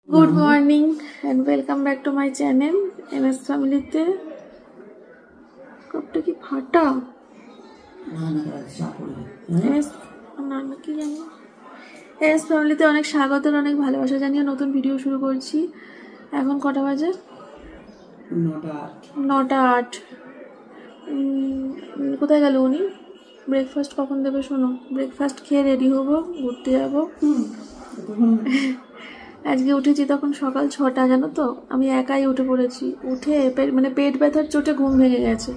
Good morning and welcome back to my channel MS फैमिलीते कपटा की फाटा एमएस फैमिलीते अनेक स्वागत और अनेक ভালোবাসা জানিয়ে নতুন ভিডিও শুরু করছি। এখন কটা বাজে? 9:08। কোথায় গেল উনি? ব্রেকফাস্ট কখন দেবে শোনো? ব্রেকফাস্ট খেয়ে রেডি হব, ঘুরতে যাব। আজকে উঠেছি তখন সকাল 6টা, জানো তো আমি একাই উঠে পড়েছি। উঠে মানে পেট ব্যথার চোটে ঘুম ভেঙে গেছে।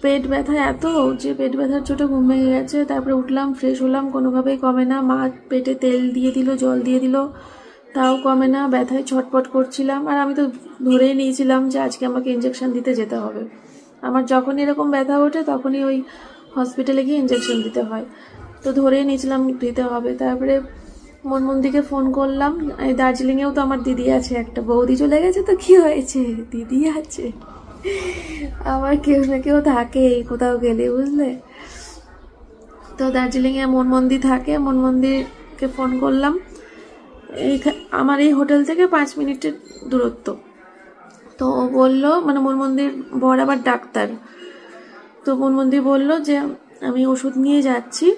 পেট ব্যথা এত যে পেট ব্যথার চোটে ঘুম ভেঙে গেছে। তারপরে উঠলাম, ফ্রেশ হলাম, কোনোভাবেই কমে না। মা পেটে তেল দিয়ে দিল, জল দিয়ে দিল, তাও কমে না। ব্যথায় ছটপট করছিলাম। আর আমি তো ধরেই নিয়েছিলাম যে আজকে আমাকে ইঞ্জেকশন দিতে যেতে হবে। আমার যখনই এরকম ব্যথা ওঠে তখনই ওই হসপিটালে গিয়ে ইঞ্জেকশন দিতে হয়। তো ধরেই নিয়েছিলাম দিতে হবে। তারপরে মনমন্দিকে ফোন করলাম। এই দার্জিলিংয়েও তো আমার দিদি আছে, একটা বৌদি চলে গেছে, তো কি হয়েছে, দিদি আছে, আমার কেউ না কেউ থাকে কোথাও গেলে, বুঝলে। তো দার্জিলিংয়ে মনমন্দি থাকে, মনমন্দিরকে ফোন করলাম। আমার এই হোটেল থেকে 5 মিনিটের দূরত্ব। তো ও বললো, মানে মনমন্দির বর আবার ডাক্তার, তো মনমন্দি বললো যে আমি ওষুধ নিয়ে যাচ্ছি,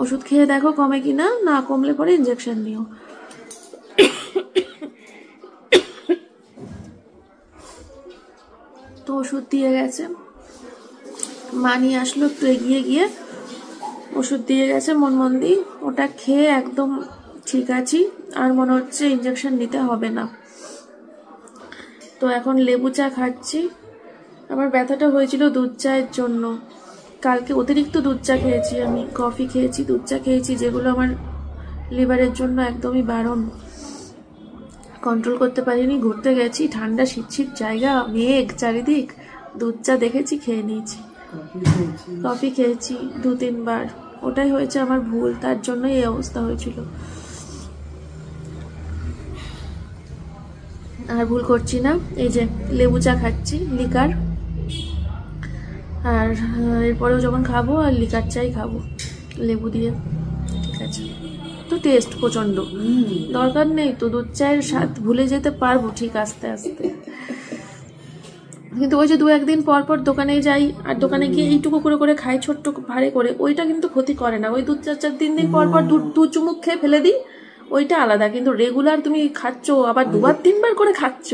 ওষুধ খেয়ে দেখো কমে কিনা, না কমলে পরে ইঞ্জেকশন নিও। তো ওষুধ দিয়ে গেছে, মা নিয়ে আসলো, একটু এগিয়ে গিয়ে ওষুধ দিয়ে গেছে মনমন্দি। ওটা খেয়ে একদম ঠিক আছি, আর মনে হচ্ছে ইঞ্জেকশন নিতে হবে না। তো এখন লেবু চা খাচ্ছি। আমার ব্যথাটা হয়েছিল দুধ চায়ের জন্য। কালকে অতিরিক্ত দুধ চা খেয়েছি, আমি কফি খেয়েছি, দুধ চা খেয়েছি, যেগুলো আমার লিভারের জন্য একদমই বারণ। কন্ট্রোল করতে পারিনি। ঘুরতে গেছি, ঠান্ডা শীত জায়গা, মেঘ চারিদিক, দুধ চা দেখেছি, খেয়ে নিয়েছি। কফি খেয়েছি 2-3 বার। ওটাই হয়েছে আমার ভুল, তার জন্য এই অবস্থা হয়েছিল। আর ভুল করছি না। এই যে লেবু চা খাচ্ছি, লিকার। আর এরপরেও যখন খাবো আর লিকার চাই খাবো লেবু দিয়ে, ঠিক আছে। তো টেস্ট প্রচন্ড, দরকার নেই তো দুধ চায়ের স্বাদ ভুলে যেতে পারবো ঠিক আস্তে আস্তে। কিন্তু ওই যে 2-1 দিন পর পর দোকানে যাই, আর দোকানে গিয়ে এইটুকু করে করে খাই, ছোট্ট ভারে করে, ওইটা কিন্তু ক্ষতি করে না। ওই 2-4 দিন পর পর দু চুমুক খেয়ে ফেলে দিই, ওইটা আলাদা। কিন্তু রেগুলার তুমি খাচ্ছ, আবার 2-3 বার করে খাচ্ছ,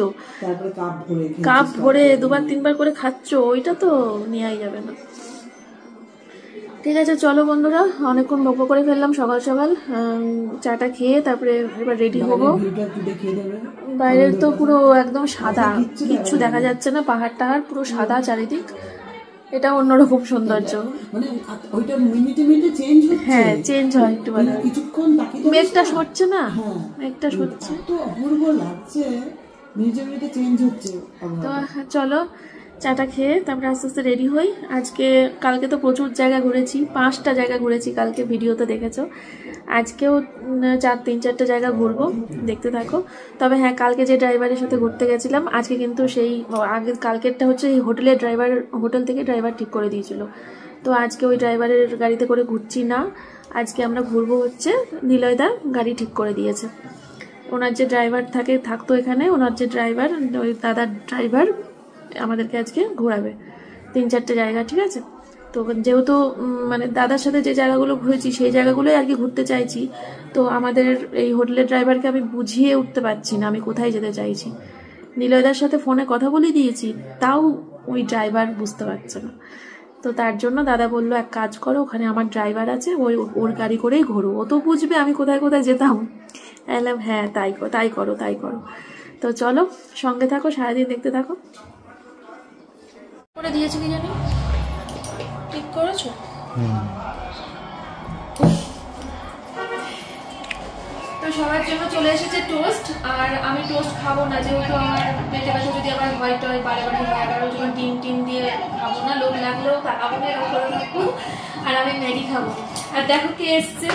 কাপ ভরে 2-3 বার করে খাচ্ছ, ওইটা তো নেওয়াই যাবে না। ঠিক আছে, চলো বন্ধুরা, অনেকক্ষণ বকবো করে ফেললাম সকাল সকাল। চাটা খেয়ে তারপরে এবার রেডি হবো। বাইরের তো পুরো একদম সাদা, কিচ্ছু দেখা যাচ্ছে না, পাহাড় টাহাড় পুরো সাদা চারিদিক। এটা অন্যরকম সৌন্দর্য। হ্যাঁ, চেঞ্জ হয় একটু বেলা, মেঘটা সরছে না, মেঘটা সরছে। তো চলো চাটা খেয়ে তারপরে আস্তে আস্তে রেডি হই। কালকে তো প্রচুর জায়গা ঘুরেছি, 5টা জায়গা ঘুরেছি কালকে, ভিডিওতে দেখেছো। আজকেও 3-4টা জায়গা ঘুরবো, দেখতে থাকো। তবে হ্যাঁ, কালকে যে ড্রাইভারের সাথে ঘুরতে গেছিলাম, আজকে কিন্তু সেই কালকেরটা হচ্ছে এই হোটেল থেকে ড্রাইভার ঠিক করে দিয়েছিল। তো আজকে ওই ড্রাইভারের গাড়িতে করে ঘুরছি না, আজকে আমরা ঘুরবো হচ্ছে নিলয়দা গাড়ি ঠিক করে দিয়েছে। ওনার যে ড্রাইভার থাকতো এখানে, ওনার যে ড্রাইভার, ওই দাদার ড্রাইভার আমাদেরকে আজকে ঘোরাবে 3-4টে জায়গা, ঠিক আছে। তো যেহেতু মানে দাদার সাথে যে জায়গাগুলো ঘুরেছি সেই জায়গাগুলোই আর কি ঘুরতে চাইছি। তো আমাদের এই হোটেলের ড্রাইভারকে আমি বুঝিয়ে উঠতে পারছি না আমি কোথায় যেতে চাইছি। নিলয়দার সাথে ফোনে কথা বলে দিয়েছি, তাও ওই ড্রাইভার বুঝতে পারছে না। তো তার জন্য দাদা বললো, এক কাজ করো, ওখানে আমার ড্রাইভার আছে, ওর গাড়ি করেই ঘোরো, ও তো বুঝবে আমি কোথায় কোথায় যেতাম। এলাম, হ্যাঁ তাই করো। তো চলো সঙ্গে থাকো, সারাদিন দেখতে থাকো। করে দিয়েছি কি জানি, ঠিক করেছো? তো সবার জন্য চলে এসেছে টোস্ট, আর আমি টোস্ট খাবো না, যেহেতু আমার পেটে ব্যথা যদি আবার হোয়াইট হয় বারে এগারোর জন্য ডিম দিয়ে খাবো না, লোক লাগলেও তাকাবো না, এরকম করে থাকবো। আর আমি ম্যাগি খাবো। আর দেখো কে এসছে,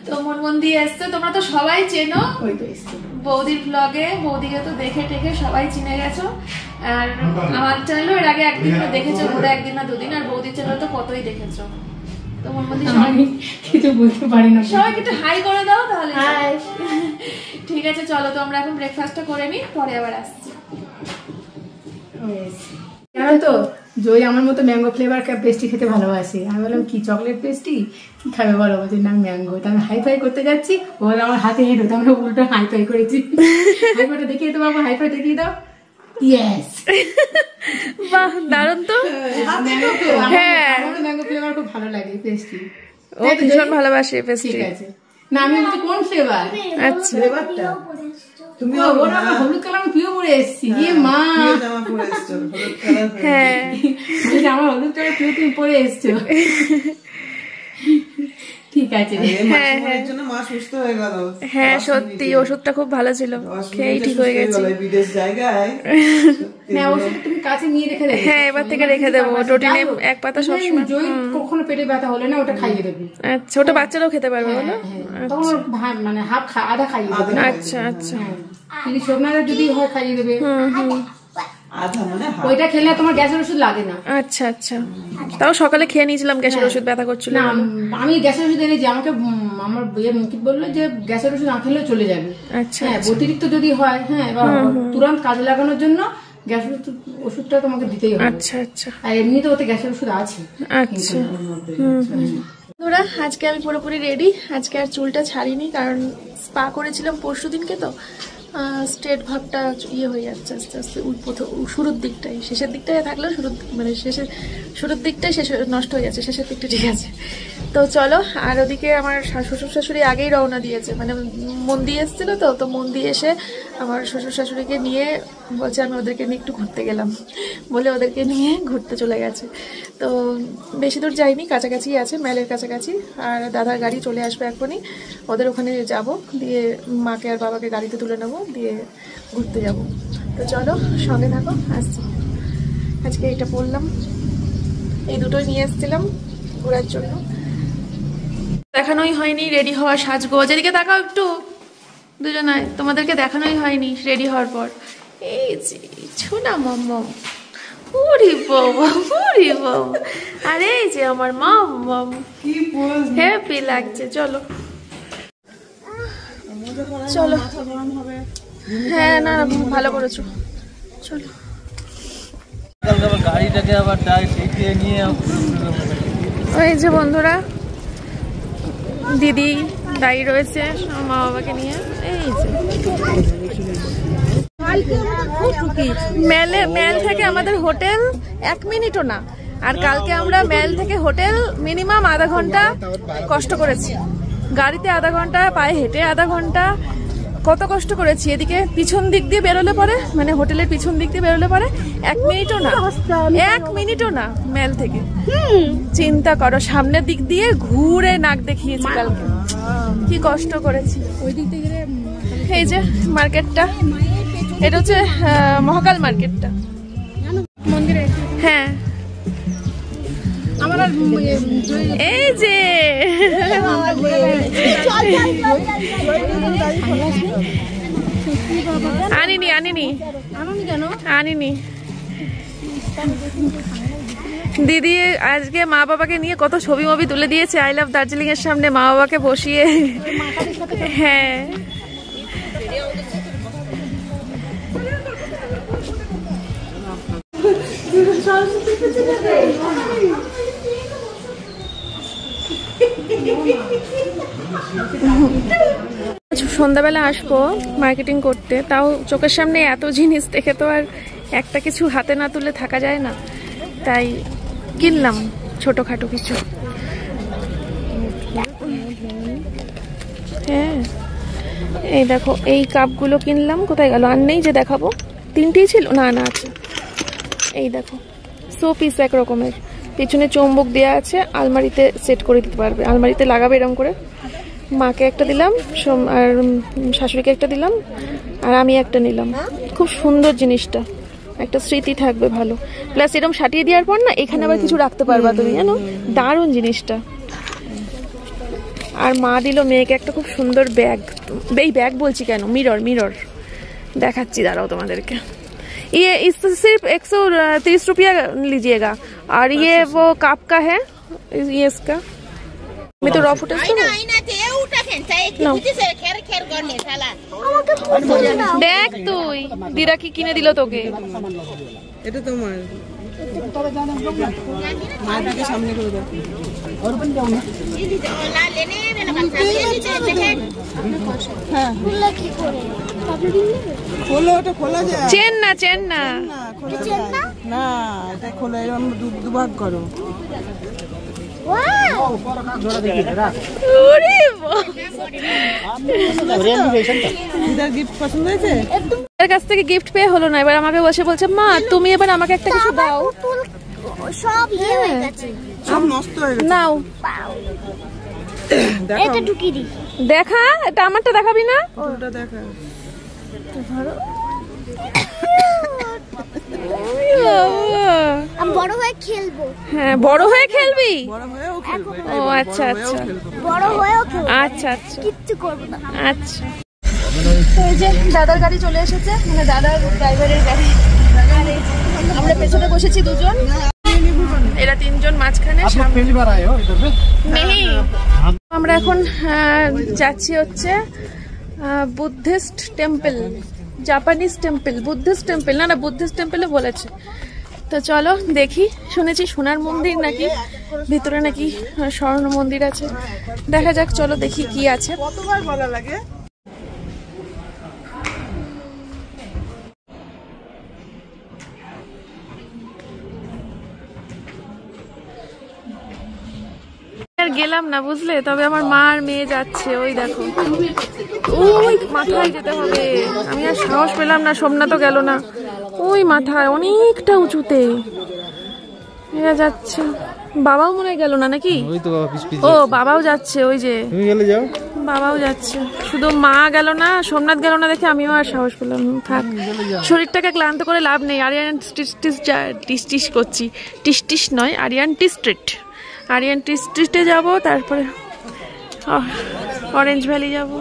তো মনমন্দি এসছে, তোমরা তো সবাই চেনো বৌদির ব্লগে, বৌদিকে তো দেখে টেকে সবাই চিনে গেছো। আর আমার চ্যানেলও এর আগে একদিন দেখেছো, বোধহয় 1 দিন না 2 দিন, আর বৌদির চ্যানেল তো কতই দেখেছো। তো মামাদি সবাই কিছু বলতে পারি না, সবাইকে একটু হাই করে দাও তাহলে। হাই। ঠিক আছে চলো, তো আমরা এখন ব্রেকফাস্টটা করে নিই, পরে আবার আসছি। জানো তো জয় আমার মতো ম্যাঙ্গো ফ্লেভার পেস্ট্রি খেতে ভালোবাসে। আমি বললাম কি চকলেট পেস্ট্রি কি খাবে বলো, বলছে না ম্যাঙ্গো। তা আমি হাইফাই করতে যাচ্ছি, ও আমার হাতে হেঁটে হতো, আমরা উল্টো হাইফাই করেছি। হাইফাইটা দেখিয়ে তো বাবু, হাইফাই দেখিয়ে দাও। ইয়েস, বাহ দারুণ তো। হ্যাঁ ম্যাঙ্গো ফ্লেভার খুব ভালো লাগে পেস্ট্রি, ও ভীষণ ভালোবাসে পেস্ট্রি। ঠিক আছে না, আমি বলছি কোন ফ্লেভার? আচ্ছা ফ্লেভারটা তুমি ওরা আমরা হলুদ কালার পিও পরে এসেছি। এ মা, হ্যাঁ আমার হলুদ কালার পিও তুমি পরে এসছো। ঠিক আছে, হ্যাঁ সত্যি ওষুধটা খুব ভালো ছিল, খেয়েই ঠিক হয়ে গেছে। বিদেশ জায়গায় তুমি কাছে নিয়ে রেখে দেবে। হ্যাঁ এবার থেকে রেখে দেবো, টোটিনে এক পাতা সবসময়। কখনো পেটে ব্যথা হলে না ওটা খাইয়ে দেবে। ছোট বাচ্চারাও খেতে পারবে বলো? তখন মানে আধা খাইয়ে দেবে। আচ্ছা আচ্ছা, যদি সোনারা যদি হয় খাইয়ে দেবে, ওইটা খেলে তোমার গ্যাসের ওষুধ লাগে না। আচ্ছা আচ্ছা, তাও সকালে খেয়ে নিয়েছিলাম গ্যাসের ওষুধ, ব্যথা করছিল না। আমি গ্যাসের ওষুধ এনেছি, আমাকে আমার মুকিত বললো যে গ্যাসের ওষুধ না খেলেও চলে যাবে। আচ্ছা, হ্যাঁ অতিরিক্ত যদি হয়, হ্যাঁ বা তুরন্ত কাজে লাগানোর জন্য গ্যাসের ওষুধটা তোমাকে দিতেই হবে। আচ্ছা আচ্ছা, আর এমনিতে ওতে গ্যাসের ওষুধ আছে। আচ্ছা বন্ধুরা, আজকে আমি পুরোপুরি রেডি। আজকে আর চুলটা ছাড়িনি, কারণ স্পা করেছিলাম পরশু দিনকে, তো স্ট্রেট ভাবটা ইয়ে হয়ে যাচ্ছে আস্তে আস্তে। শুরুর দিকটাই, শেষের দিকটায় থাকলেও শুরুর দিকটাই নষ্ট হয়ে যাচ্ছে, শেষের দিকটা ঠিক আছে। তো চলো, আর ওদিকে আমার শ্বশুর শাশুড়ি আগেই রওনা দিয়েছে, মানে মন দিয়ে এসেছিল, তো মন দিয়ে এসে আমার শ্বশুর শাশুড়িকে নিয়ে বলছে আমি ওদেরকে নিয়ে একটু ঘুরতে গেলাম বলে ওদেরকে নিয়ে ঘুরতে চলে গেছে। তো বেশি দূর যাইনি, কাছাকাছি আছে, মেলের কাছাকাছি। আর দাদার গাড়ি চলে আসবে এখনই, ওদের ওখানে যাব, দিয়ে মাকে আর বাবাকে গাড়িতে তুলে নেবো, দিয়ে ঘুরতে যাব। তো চলো সঙ্গে থাকো, আসছি। আজকে এটা পরলাম, এই দুটোই নিয়ে এসেছিলাম ঘোরার জন্য। দেখানোই হয়নি রেডি হওয়া সাজগো, যেদিকে তাকাও একটু দুজনায়, তোমাদেরকে দেখানোই হয়নি রেডি হওয়ার পর। এই যে ছোনা মাম্মাম, ওরে বাবা ওরে বাবা, আরে এই যে আমার মাম্মাম, হ্যাপি লাগছে। চলো চলো, হ্যাঁ না ভালো করেছো, চলো। ওই যে বন্ধুরা, দিদি দাঁড়িয়ে রয়েছে মা বাবাকে নিয়ে। এই যে মেল থেকে আমাদের হোটেল 1 মিনিটও না, আর কালকে আমরা মেল থেকে হোটেল মিনিমাম আধা ঘন্টা কষ্ট করেছি, গাড়িতে আধা ঘন্টা, পায়ে হেঁটে আধা ঘন্টা, কত কষ্ট করেছি। এদিকে পিছন দিক দিয়ে বেরোলে পরে, মানে হোটেলের পিছন দিক দিয়ে বেরোলে পরে 1 মিনিটও না, 1 মিনিটও না মেল থেকে। চিন্তা করো, সামনের দিক দিয়ে ঘুরে নাক দেখিয়েছি কালকে, কি কষ্ট করেছি। ওই দিক থেকে এই যে মার্কেটটা, এটা হচ্ছে মহাকাল মার্কেটটা, হ্যাঁ। এই যে আনিনি দিদি আজকে মা বাবাকে নিয়ে কত ছবি মবি তুলে দিয়েছে আই লাভ দার্জিলিং এর সামনে, মা বাবাকে বসিয়ে। হ্যাঁ সন্ধ্যাবেলা আসবো মার্কেটিং করতে, তাও চোখের সামনে এত জিনিস দেখে তো আর একটা কিছু হাতে না তুলে থাকা যায় না, তাই কিনলাম ছোটখাটো কিছু। হ্যাঁ এই দেখো, এই কাপগুলো কিনলাম, কোথায় গেল আর নেই, যে দেখাবো, 3টেই ছিল, না না আছে। এই দেখো শো পিস এক রকমের, পিছনে চুম্বক দেওয়া আছে, আলমারিতে সেট করে দিতে পারবে, আলমারিতে লাগাবে এরকম করে। মাকে একটা দিলাম আর শাশুড়িকে একটা দিলাম, আর আমি একটা নিলাম। খুব সুন্দর জিনিসটা, একটা স্মৃতি থাকবে ভালো, প্লাস এরকম সাটিয়ে দেওয়ার পর না এখানে আবার কিছু রাখতে পারবা তুমি, জানো, দারুণ জিনিসটা। আর মা দিল মেয়েকে একটা খুব সুন্দর ব্যাগ, এই ব্যাগ বলছি কেন, মিরর দেখাচ্ছি, দাঁড়াও তোমাদেরকে। ये इससे सिर्फ 130 रुपया लीजिएगा, और ये वो कप का है, ये इसका আমি তো র ফুটেজ দেখ তুই দিদা কি কিনে দিল তোকে। এটা তোমার মায়ের সামনে করে দাও। খোলো, ওটা খোলা যায়। চেন না না, এটা খোলা, এরকম দুভাগ করো। এর কাছ থেকে গিফট পেয়ে হলো না, এবার আমাকে বসে বলছে মা তুমি এবার আমাকে একটা কিছু দাও। সব ইয়ে হয়ে গেছে, সব নষ্ট হয়ে গেছে। নাও এটা ঢুকিয়ে দি। দেখা, এটা আমারটা দেখাবি না? ওটা দেখা। আমি বড় হয়ে খেলবো। হ্যাঁ বড় হয়ে খেলবি? বড় হয়েও খেলবো। ও আচ্ছা আচ্ছা, বড় হয়েও খেলবো। আচ্ছা আচ্ছা, কিচ্ছু করবো না। আচ্ছা। এই যে দাদার গাড়ি চলে এসেছে, মানে দাদার ড্রাইভারের গাড়ি। আমরা পেছনে বসেছি দুজন, এরা তিনজন মাঝখানে। আমরা এখন যাচ্ছি হচ্ছে Buddhist temple, Japanese temple, Buddhist temple না বুদ্ধিস্ট টেম্পলে বলেছে। তো চলো দেখি, শুনেছি সোনার মন্দির নাকি ভিতরে, নাকি স্বর্ণ মন্দির আছে, দেখা যাক, চলো দেখি কি আছে। কতবার বলা লাগে? গেলাম না বুঝলে, তবে আমার মা আর মেয়ে যাচ্ছে, ওই দেখো ওই মাথায় যেতে হবে। আমি আর সাহস পেলাম না, সোমনাথও গেল না, ওই মাথায় অনেকটা উঁচুতে এরা যাচ্ছে। বাবাও মনে হয় গেল না নাকি? ও বাবাও যাচ্ছে, ওই যে বাবাও যাচ্ছে, শুধু মা গেল না, সোমনাথ গেল না দেখে আমিও আর সাহস পেলাম। থাক, শরীরটাকে ক্লান্ত করে লাভ নেই। আরিয়ান টিস করছি, টিস নয়, আরিয়ান স্ট্রিটে যাব, তারপরে অরেঞ্জ ভ্যালি যাব।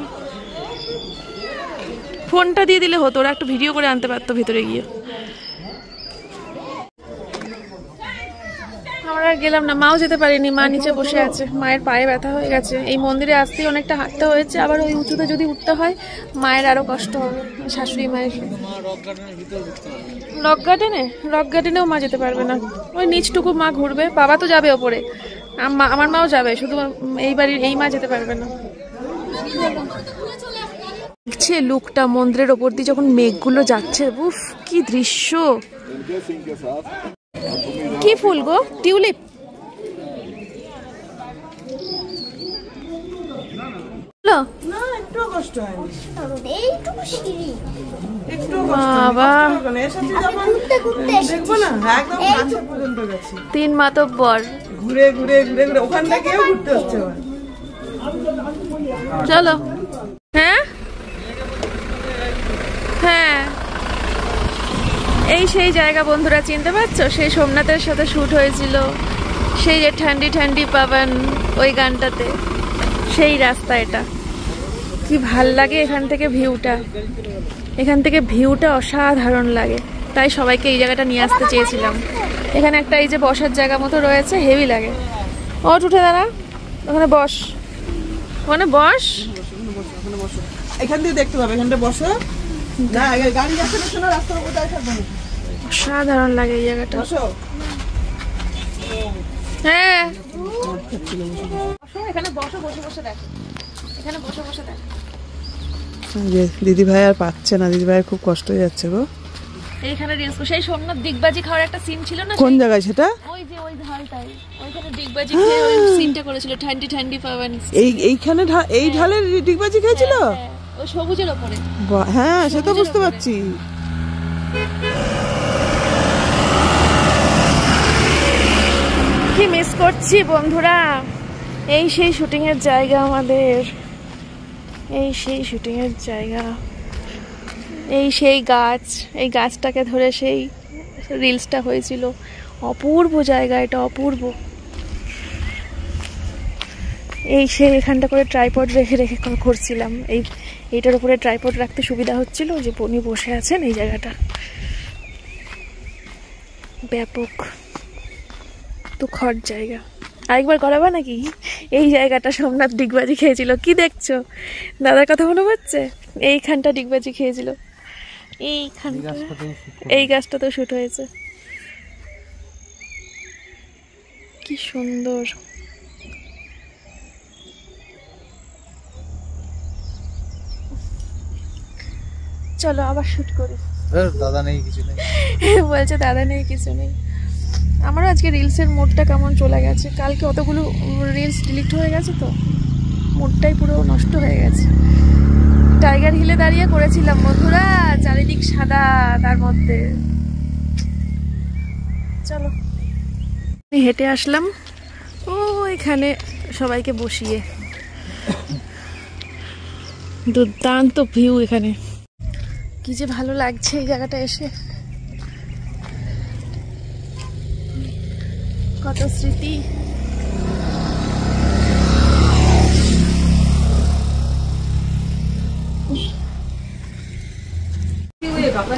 ফোনটা দিয়ে দিলে হতো, ওরা একটু ভিডিও করে আনতে পারতো ভিতরে গিয়ে। আমরা আর গেলাম না, মাও যেতে পারিনি, মা নিচে বসে আছে, মায়ের পায়ে ব্যথা হয়ে গেছে। এই মন্দিরে আসতেই অনেকটা হাঁটতে হয়েছে, আবার ওই উঁচুতে যদি উঠতে হয় মায়ের আরো কষ্ট হবে, শাশুড়ি মায়ের। রক গার্ডেনেও মা যেতে পারবে না, ওই নিচটুকু মা ঘুরবে, বাবা তো যাবে ওপরে, আমার মাও যাবে, শুধু এই বাড়ির এই মা যেতে পারবে না। দেখছে লুকটা মন্দিরের ওপর দিয়ে যখন মেঘগুলো যাচ্ছে, উফ কি দৃশ্য। কি ফুল গো? টিউলিপ? তিন মাতব্বর ঘুরে ঘুরে ঘুরে ঘুরে ওখান থেকে ঘুরতে হচ্ছে। চলো। হ্যাঁ হ্যাঁ, এই সেই জায়গা বন্ধুরা, চিনতে পারছো? সেই সোমনাথের সাথে শুট হয়েছিল, সেই যে ঠান্ডি ঠান্ডি পাবন, ওই গানটাতে, সেই রাস্তা এটা। কি ভাল লাগে এখান থেকে ভিউটা, এখান থেকে ভিউটা অসাধারণ লাগে, তাই সবাইকে এই জায়গাটা নিয়ে আসতে চেয়েছিলাম। এখানে একটা এই যে বসার জায়গা মতো রয়েছে, হেভি লাগে। ওঠ, উঠে দাঁড়া, ওখানে বস, ওখানে বস, এখান দিয়ে দেখতে পাবে, এখানটা বসো। গাড়ি যাচ্ছে না, শোনো, রাস্তার উপর দাঁড়িয়ে থাকবে। অসাধারণ লাগে এই জায়গাটা। হ্যাঁ এখানে বসো, বসে বসে দেখো, এখানে বসে বসে দেখো। দিদি ভাই আর পাচ্ছে না, দিদি ভাইয়ের খুব কষ্ট হয়ে যাচ্ছে গো। এইখানে রিলস, সেই সোমনাথ দিগবাজি খাওয়ার একটা সিন ছিল না? কোন জায়গায় সেটা? ওই যে ওই ঢালটাই, ওইখানে দিগবাজি খেয়ে ওই সিনটা করেছিল, ঠান্ডি ঠান্ডি পাবন। এইখানে এই ঢালে দিগবাজি খেয়েছিল ওই সবুজের উপরে। হ্যাঁ সে তো বুঝতে পারছি। কি মিস করছি বন্ধুরা, এই সেই শুটিং এর জায়গা আমাদের, এই সেই শুটিং এর জায়গা, এই সেই গাছ, এই গাছটাকে ধরে সেই রিলসটা হয়েছিল। অপূর্ব জায়গা এটা, অপূর্ব। এই সেই এখানটা করে ট্রাইপড রেখে রেখে করছিলাম, এইটার উপরে ট্রাইপড রাখতে সুবিধা হচ্ছিল, যে উনি বসে আছেন এই জায়গাটা। ব্যাপক তো খড় জায়গা। আরেকবার করাবা নাকি? এই জায়গাটা সোমনাথ ডিগবাজি খেয়েছিল। কি দেখছো? দাদার কথা মনে পড়ছে? এইখানটা ডিগবাজি খেয়েছিল, এইখানটা। এই গাছটা তো শুট হয়েছে। কি সুন্দর। চলো আবার শুট করি। দাদা নেই, কিছু নেই বলছে দাদা নেই, কিছু নেই। আমারও আজকে রিলসের মুডটা কেমন চলে গেছে। কালকে অতগুলো রিলস ডিলিট হয়ে গেছে, তো মুডটাই পুরো নষ্ট হয়ে গেছে। টাইগার হিলে দাঁড়িয়ে করেছিলাম বন্ধুরা, চারিদিক সাদা, তার মধ্যে। চলো হেঁটে আসলাম ও এখানে সবাইকে বসিয়ে। দুর্দান্ত ভিউ এখানে। কি যে ভালো লাগছে এই জায়গাটা এসে। কত স্মৃতি।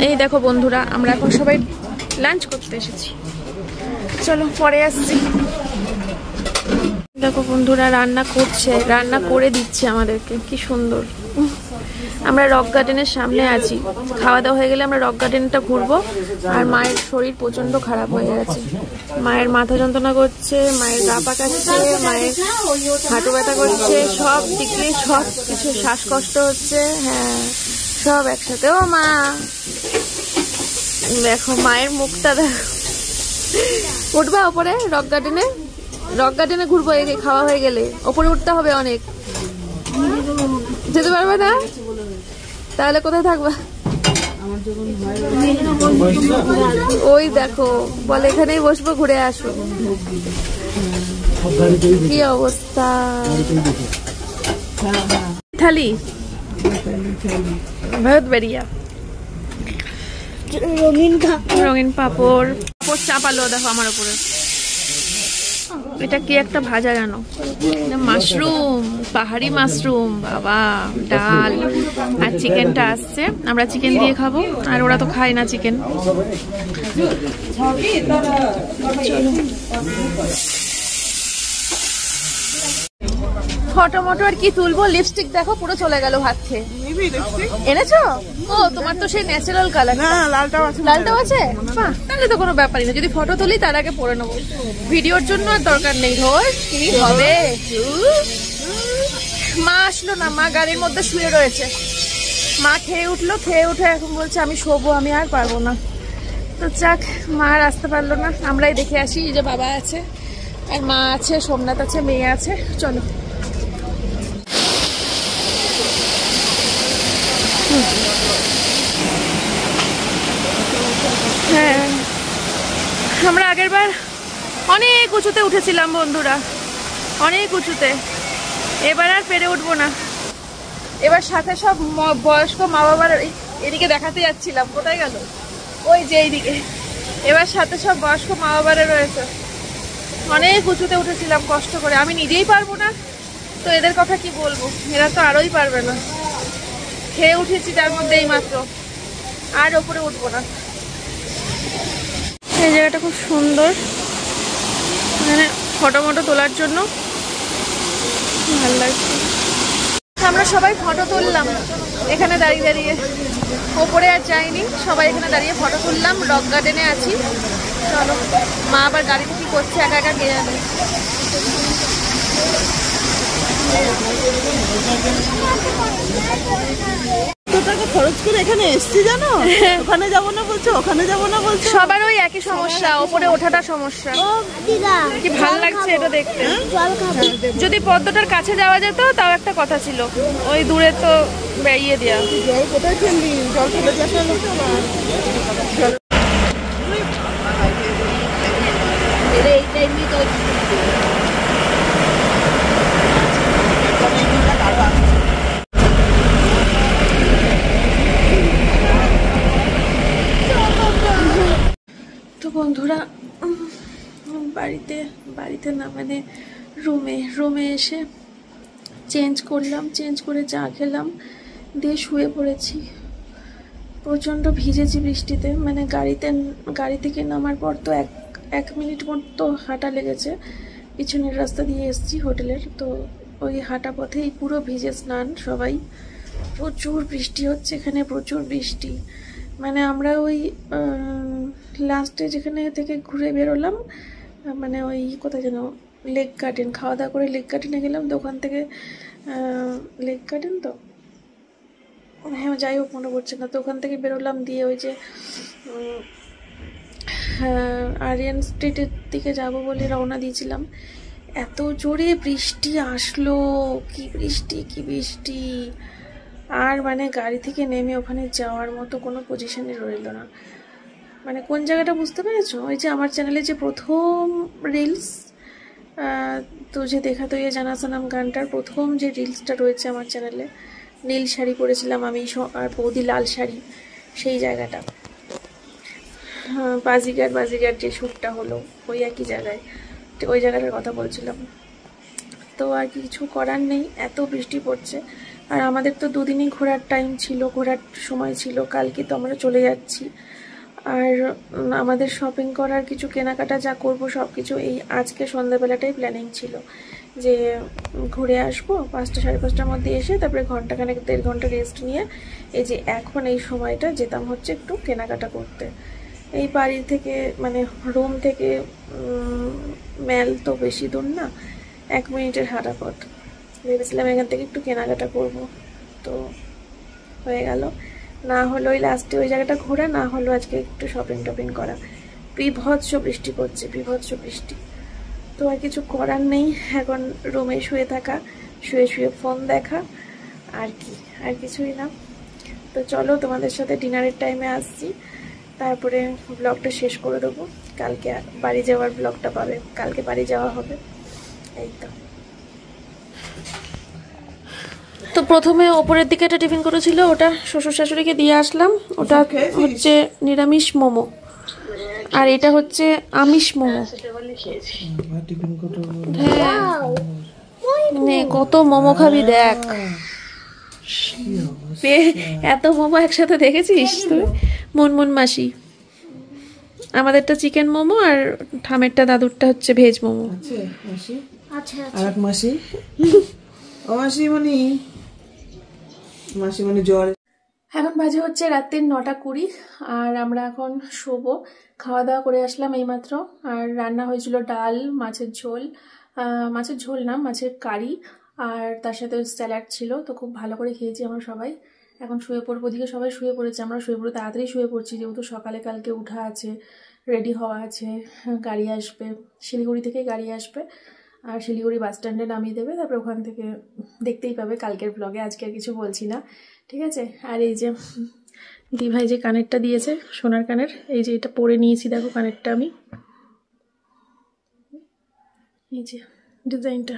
এই দেখো বন্ধুরা, আমরা এখন সবাই লাঞ্চ করতে এসেছি। চলো পরে আসছি। দেখো বন্ধুরা, রান্না করছে, রান্না করে দিচ্ছে আমাদেরকে। কি সুন্দর। আমরা রক গার্ডেনের সামনে আছি। খাওয়া দাওয়া হয়ে গেলে আমরা রক গার্ডেনটা ঘুরবো। আর মায়ের শরীর প্রচন্ড খারাপ হয়ে গেছে। মায়ের মাথা যন্ত্রণা করছে, মায়ের গা পাকাচ্ছে, মায়ের হাঁটু ব্যথা করছে, সব দিকে সব কিছু, শ্বাসকষ্ট হচ্ছে। হ্যাঁ, সব একসাথে। ও মা, দেখো মায়ের মুখটা দেখো। উঠবা ওপরে রক গার্ডেনে? রক গার্ডেনে ঘুরবো খাওয়া হয়ে গেলে। ওপরে উঠতে হবে অনেক। যেতে পারবে না? তাহলে কোথায় থাকবা? ওই দেখো বলে এখানেই বসবো, ঘুরে আসো। কি অবস্থা। থালি বহুত বেরিয়া। রঙিন পাপড়, পাপড় চাপালো দেখো আমার উপরে। এটা কি একটা ভাজা জানো? মাশরুম, পাহাড়ি মাশরুম। বাবা, ডাল আর চিকেনটা আসছে। আমরা চিকেন দিয়ে খাবো, আর ওরা তো খায় না চিকেন। ফটো মটো আর কি তুলবো। লিপস্টিক দেখো পুরো চলে গেল হাত খেয়ে। এনেছো? ও তোমার তো সেই ন্যাচারাল কালার। না, লালটাও আছে। লালটাও আছে? বাহ, তাহলে তো কোনো ব্যাপারই না। যদি ফটো তুলি তার আগে পরে নেবো। ভিডিওর জন্য আর দরকার নেই। ধর কি হবে। মা আসলো না, মা গাড়ির মধ্যে শুয়ে রয়েছে। মা খেয়ে উঠলো, খেয়ে উঠে এখন বলছে আমি শোবো, আমি আর পারবো না। তো যাক, মা আর আসতে পারলো না। আমরাই দেখে আসি। যে বাবা আছে আর মা আছে, সোমনাথ আছে, মেয়ে আছে। চলো। হ্যাঁ, আমরা আগের বার অনেক উঁচুতে উঠেছিলাম বন্ধুরা, অনেক উঁচুতে। এবার আর পেরে উঠবো না। এবার সাথে সব বয়স্ক মা বাবার এদিকে দেখাতে যাচ্ছিলাম। কোথায় গেল? ওই যে এইদিকে। এবার সাথে সব বয়স্ক মা বাবারা রয়েছে। অনেক উঁচুতে উঠেছিলাম কষ্ট করে। আমি নিজেই পারবো না, তো এদের কথা কি বলবো। এরা তো আরোই পারবে না। খেয়ে উঠেছি তার মধ্যে এই মাত্র, আর ওপরে উঠবো না। এই জায়গাটা খুব সুন্দর, মানে ফটো মটো তোলার জন্য ভালো লাগছে। আমরা সবাই ফটো তুললাম এখানে দাঁড়িয়ে দাঁড়িয়ে। ওপরে আর যাইনি, সবাই এখানে দাঁড়িয়ে ফটো তুললাম। রক গার্ডেনে আছি। চলো, মা আবার গাড়িতে কি করছে একা একা কে জানে। টাকা খরচ করে এখানে এসছি জানো। ওখানে যাবো না বলছো, ওখানে যাবো না বলছো। সবার ওই একই সমস্যা, ওপরে ওঠাটা সমস্যা। কি ভালো লাগছে এটা দেখতে। যদি পদ্মটার কাছে যাওয়া যেত তাও একটা কথা ছিল। ওই দূরে তো বেরিয়ে দেওয়া। জল কোথায় ফেললি? জল ফেলে যাচ্ছে। তো বন্ধুরা, বাড়িতে না, মানে রুমে এসে চেঞ্জ করলাম। চেঞ্জ করে চা খেলাম, দিয়ে শুয়ে পড়েছি। প্রচণ্ড ভিজেছি বৃষ্টিতে। মানে গাড়ি থেকে নামার পর তো এক মিনিট মতো হাঁটা লেগেছে। পিছনের রাস্তা দিয়ে এসেছি হোটেলের, তো ওই হাঁটা পথেই পুরো ভিজে স্নান সবাই। প্রচুর বৃষ্টি হচ্ছে এখানে, প্রচুর বৃষ্টি। মানে আমরা ওই লাস্টে যেখানে থেকে ঘুরে বেরোলাম, মানে ওই কোথায় যেন লেক গার্ডেন, খাওয়া দাওয়া করে লেক গার্ডেনে গেলাম। তো ওখান থেকে লেক গার্ডেন তো হ্যাঁ যাই হোক মনে পড়ছে না। তো ওখান থেকে বেরোলাম, দিয়ে ওই যে আরিয়ান স্ট্রিটের দিকে যাব বলে রওনা দিয়েছিলাম। এত জোরে বৃষ্টি আসলো, কি বৃষ্টি কি বৃষ্টি! আর মানে গাড়ি থেকে নেমে ওখানে যাওয়ার মতো কোনো পজিশনে রইল না। মানে কোন জায়গাটা বুঝতে পেরেছো? ওই যে আমার চ্যানেলে যে প্রথম রিলস তুঝে দেখা তো ইয়ে জানা সনম গানটার প্রথম যে রিলসটা রয়েছে আমার চ্যানেলে, নীল শাড়ি পরেছিলাম আমি আর বৌদি লাল শাড়ি, সেই জায়গাটা, বাজিগার যে শ্যুটটা হলো ওই একই জায়গায়, ওই জায়গাটার কথা বলছিলাম। তো আর কিছু করার নেই, এত বৃষ্টি পড়ছে। আর আমাদের তো দুদিনই ঘোরার টাইম ছিল, ঘোরার সময় ছিল। কালকে তো আমরা চলে যাচ্ছি। আর আমাদের শপিং করার কিছু কেনাকাটা যা করব সব কিছু এই আজকে সন্ধ্যাবেলাটাই প্ল্যানিং ছিল, যে ঘুরে আসবো 5টা সাড়ে 5টার মধ্যে এসে তারপরে ঘন্টাখানেক 1.5 ঘন্টা রেস্ট নিয়ে এই যে এখন এই সময়টা যেতাম হচ্ছে একটু কেনাকাটা করতে। এই বাড়ি থেকে মানে রুম থেকে মেল তো বেশি দূর না, 1 মিনিটের হাঁটা পথ। ভেবেছিলাম এখান থেকে একটু কেনাকাটা করব, তো হয়ে গেল। না হলো ওই লাস্টে ওই জায়গাটা ঘোরা, না হলো আজকে একটু শপিং টপিং করা। বিভৎস বৃষ্টি পড়ছে, বিভৎস বৃষ্টি। তো আর কিছু করার নেই, এখন রুমে শুয়ে থাকা, শুয়ে শুয়ে ফোন দেখা, আর কি, আর কিছুই না। তো চলো তোমাদের সাথে ডিনারের টাইমে আসছি, তারপরে ব্লগটা শেষ করে দেবো। কালকে বাড়ি যাওয়ার ব্লগটা পাবে, কালকে বাড়ি যাওয়া হবে। এই তো প্রথমে ওপরের দিকে একটা টিফিন করেছিল, ওটা শ্বশুর শাশুড়িকে দিয়ে আসলাম। ওটা হচ্ছে নিরামিষ মোমো, আর এটা হচ্ছে আমিষ মোমো। নে কত মোমো খাবি দেখ, এত মোমো একসাথে দেখেছিস তুই? মনমন মাসি, আমাদেরটা চিকেন মোমো আর ঠামেরটা দাদুরটা হচ্ছে ভেজ মোমো। আর এক মাসি, ও মাসি মানে জ্বর। এখন বাজে হচ্ছে রাত্রির 9:20, আর আমরা এখন শোবো। খাওয়া দাওয়া করে আসলাম এইমাত্র, আর রান্না হয়েছিল ডাল, মাছের ঝোল, মাছের ঝোল না মাছের কারি, আর তার সাথে স্যালাড ছিল। তো খুব ভালো করে খেয়েছি আমরা সবাই। এখন শুয়ে পড়বো, ওদিকে সবাই শুয়ে পড়েছে, আমরা শুয়ে পড়ে তাড়াতাড়ি শুয়ে পড়ছি, যেহেতু সকালে কালকে উঠা আছে, রেডি হওয়া আছে, গাড়ি আসবে শিলিগুড়ি থেকে, গাড়ি আসবে আর শিলিগুড়ি বাস স্ট্যান্ডে নামিয়ে দেবে। তারপরে ওখান থেকে দেখতেই পাবে কালকের ব্লগে, আজকে আর কিছু বলছি না, ঠিক আছে? আর এই যে দিভাই যে কানেরটা দিয়েছে, সোনার কানের, এই যে এটা পরে নিয়েছি, দেখো কানেরটা আমি, এই যে ডিজাইনটা,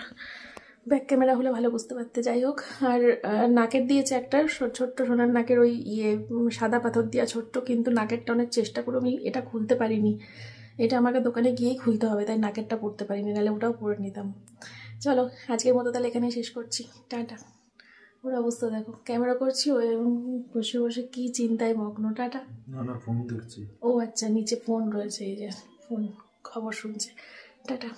ব্যাক ক্যামেরা হলে ভালো বুঝতে পারতে। যাই হোক, আর নাকের দিয়েছে একটা ছোট্ট সোনার নাকের, ওই সাদা পাথর দিয়া ছোট্ট, কিন্তু নাকেরটা অনেক চেষ্টা করে আমি এটা খুলতে পারিনি। এটা আমাকে দোকানে গিয়েই খুলতে হবে, তাই নাকেরটা পরতে পারিনি, নাহলে ওটাও পরে নিতাম। চলো আজকের মতো তাহলে এখানেই শেষ করছি, টাটা। ওর অবস্থা দেখো, ক্যামেরা করছি ও বসে বসে কি চিন্তায় মগ্ন। টাটা। ফোন দেখছি। ও আচ্ছা, নিচে ফোন রয়েছে, এই যে ফোন খবর শুনছে। টাটা।